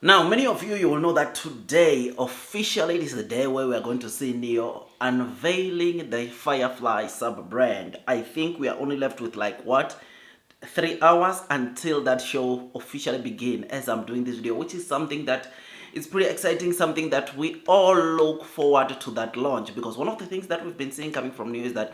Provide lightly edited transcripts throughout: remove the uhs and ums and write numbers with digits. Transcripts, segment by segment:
Now, many of you will know that today, officially, it is the day where we are going to see NIO unveiling the Firefly sub-brand. I think we are only left with 3 hours until that show officially begin as I'm doing this video, which is something that is pretty exciting, something that we all look forward to that launch, because one of the things that we've been seeing coming from NIO is that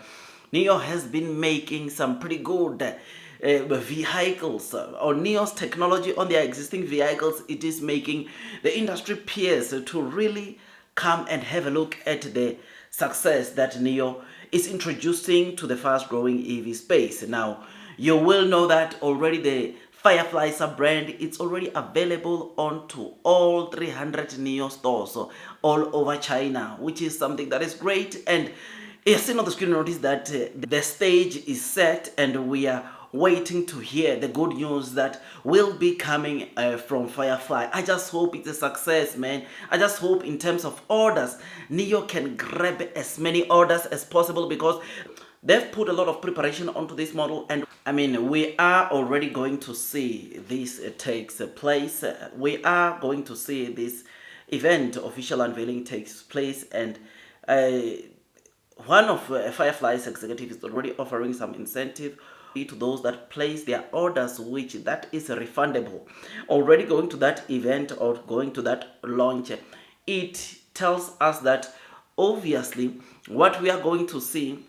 NIO has been making some pretty good vehicles or NIO's technology on their existing vehicles. It is making the industry peers to really come and have a look at the success that NIO is introducing to the fast growing EV space. Now, you will know that already the Firefly sub-brand, it's already available onto all 300 NIO stores all over China, which is something that is great. And you see on the screen, notice that the stage is set and we are waiting to hear the good news that will be coming from Firefly. I just hope it's a success, man. I just hope in terms of orders, NIO can grab as many orders as possible, because they've put a lot of preparation onto this model. And I mean, we are already going to see this takes place. We are going to see this event, official unveiling, takes place. And one of Firefly's executives is already offering some incentive to those that place their orders, which that is refundable. Already going to that event or going to that launch, it tells us that obviously what we are going to see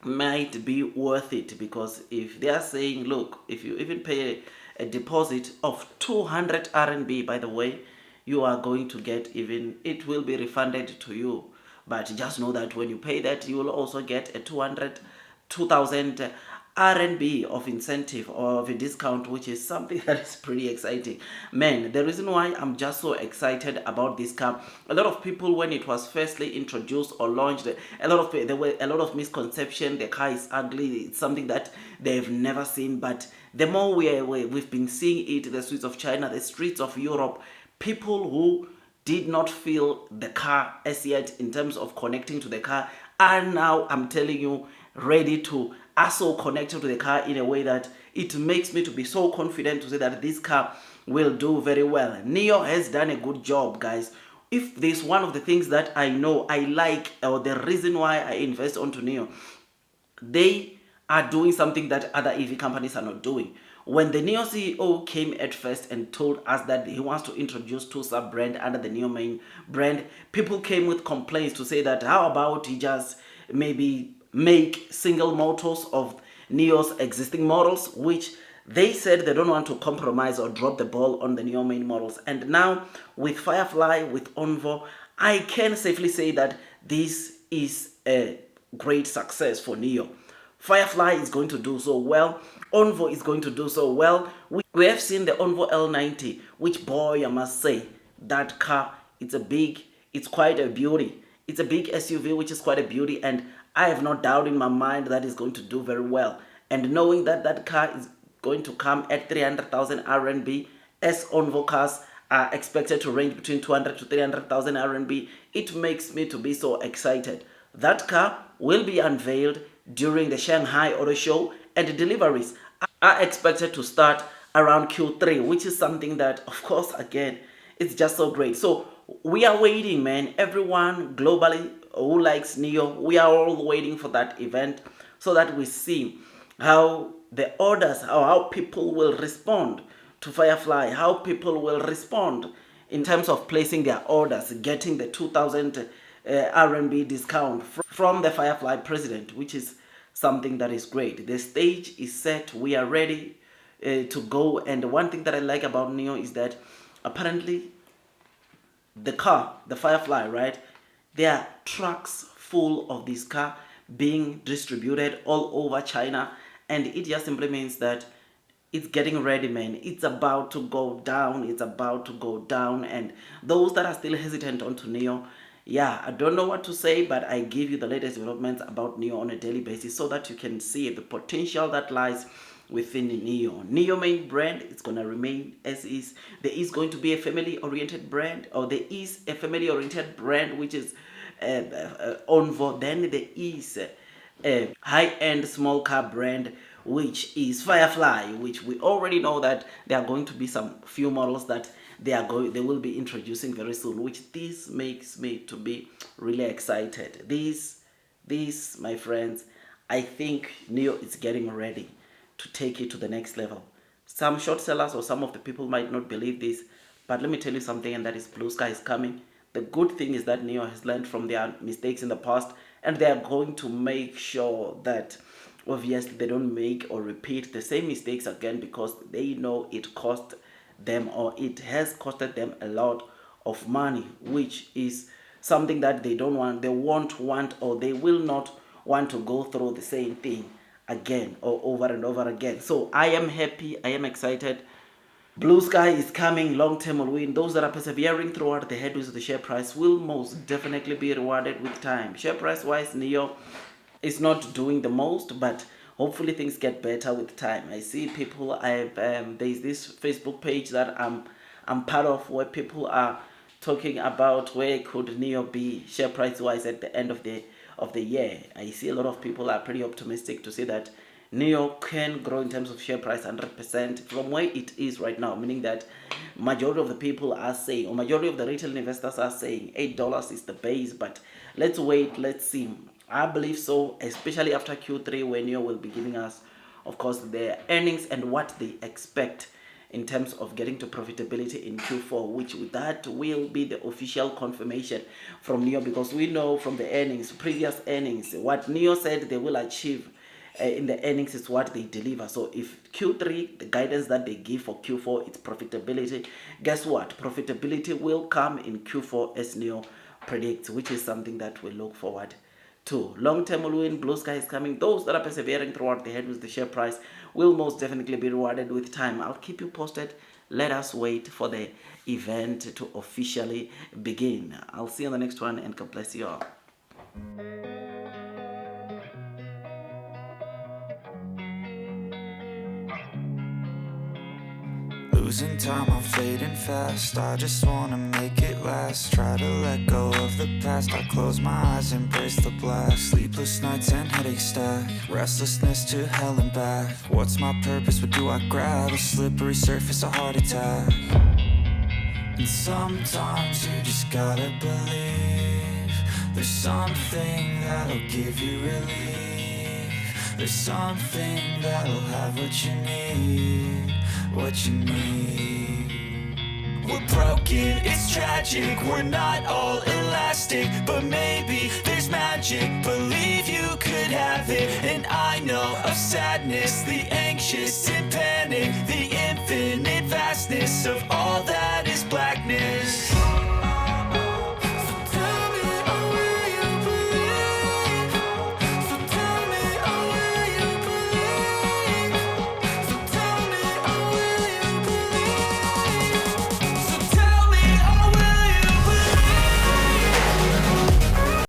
might be worth it, because if they are saying, look, if you even pay a deposit of 200 RMB, by the way, you are going to get, even it will be refunded to you. But just know that when you pay that, you will also get a 2,000 RMB of incentive or of a discount, which is something that is pretty exciting. Man, the reason why I'm just so excited about this car, a lot of people, when it was firstly introduced or launched, there were a lot of misconception. The car is ugly, it's something that they've never seen. But the more we've been seeing it, the streets of China, the streets of Europe, people who did not feel the car as yet in terms of connecting to the car are now, I'm telling you, ready to also connected to the car in a way that it makes me to be so confident to say that this car will do very well. NIO has done a good job, guys. If there's one of the things that I know I like, or the reason why I invest onto NIO, they are doing something that other EV companies are not doing. When the NIO CEO came at first and told us that he wants to introduce 2 sub-brands under the NIO main brand, people came with complaints to say that how about he just maybe make single motors of NIO's existing models, which they said they don't want to compromise or drop the ball on the NIO main models. And now with Firefly, with Onvo, I can safely say that this is a great success for NIO. Firefly is going to do so well. Onvo is going to do so well. We have seen the Onvo L90, which, boy, I must say, that car, it's quite a beauty. It's a big SUV, which is quite a beauty, and I have no doubt in my mind that it's going to do very well. And knowing that that car is going to come at 300,000 RMB, as Onvo cars are expected to range between 200 to 300,000 RMB, it makes me to be so excited. That car will be unveiled during the Shanghai Auto Show, and deliveries are expected to start around Q3, which is something that, of course, again, it's just so great. So we are waiting, man. Everyone globally who likes NIO, we are all waiting for that event so that we see how the orders, how people will respond to Firefly, how people will respond in terms of placing their orders, getting the 2,000 RMB discount from the Firefly president, which is something that is great. The stage is set. We are ready to go. And one thing that I like about NIO is that apparently the car, the Firefly, right? There are trucks full of this car being distributed all over China. And it just simply means that it's getting ready, man. It's about to go down. It's about to go down. And those that are still hesitant onto NIO, yeah, I don't know what to say, but I give you the latest developments about NIO on a daily basis so that you can see the potential that lies within NIO. NIO main brand, it's going to remain as is. There is going to be a family-oriented brand, or there is a family-oriented brand, which is Onvo. Then there is a high-end small car brand, which is Firefly, which we already know that there are going to be some few models that they will be introducing very soon, which this makes me to be really excited. This, my friends, I think NEO is getting ready to take it to the next level. Some short sellers or some of the people might not believe this, but let me tell you something, and that is blue sky is coming. The good thing is that NEO has learned from their mistakes in the past, and they are going to make sure that obviously they don't make or repeat the same mistakes again, because they know it cost them, or it has costed them a lot of money, which is something that they don't want, they won't want, or they will not want to go through the same thing again or over and over again. So I am happy, I am excited. Blue sky is coming, long term will win. Those that are persevering throughout the headwinds of the share price will most definitely be rewarded with time. Share price wise, NEO is not doing the most, but hopefully things get better with time. I see people, there's this Facebook page that I'm part of, where people are talking about where could NEO be share price wise at the end of the year. I see a lot of people are pretty optimistic to see that NEO can grow in terms of share price 100% from where it is right now, meaning that majority of the people are saying, or majority of the retail investors are saying $8 is the base, but let's wait, let's see. I believe so, especially after Q3, when NEO will be giving us, of course, their earnings and what they expect in terms of getting to profitability in Q4, which that will be the official confirmation from NEO, because we know from the earnings, previous earnings, what NEO said they will achieve in the earnings is what they deliver. So if Q3, the guidance that they give for Q4, it's profitability, guess what? Profitability will come in Q4 as NEO predicts, which is something that we look forward to. Long term will win, blue sky is coming. Those that are persevering throughout the headwinds, the share price will most definitely be rewarded with time. I'll keep you posted. Let us wait for the event to officially begin. I'll see you on the next one, and God bless you all. Losing time, I'm fading fast. I just wanna make it last. Try to let go of the past. I close my eyes, embrace the black. Sleepless nights and headaches stack. Restlessness to hell and back. What's my purpose? What do I grab? A slippery surface, a heart attack. And sometimes you just gotta believe there's something that'll give you relief. There's something that'll have what you need, what you need. We're broken, it's tragic, we're not all elastic, but maybe there's magic, believe you could have it. And I know of sadness, the anxious and panic, the infinite vastness of all that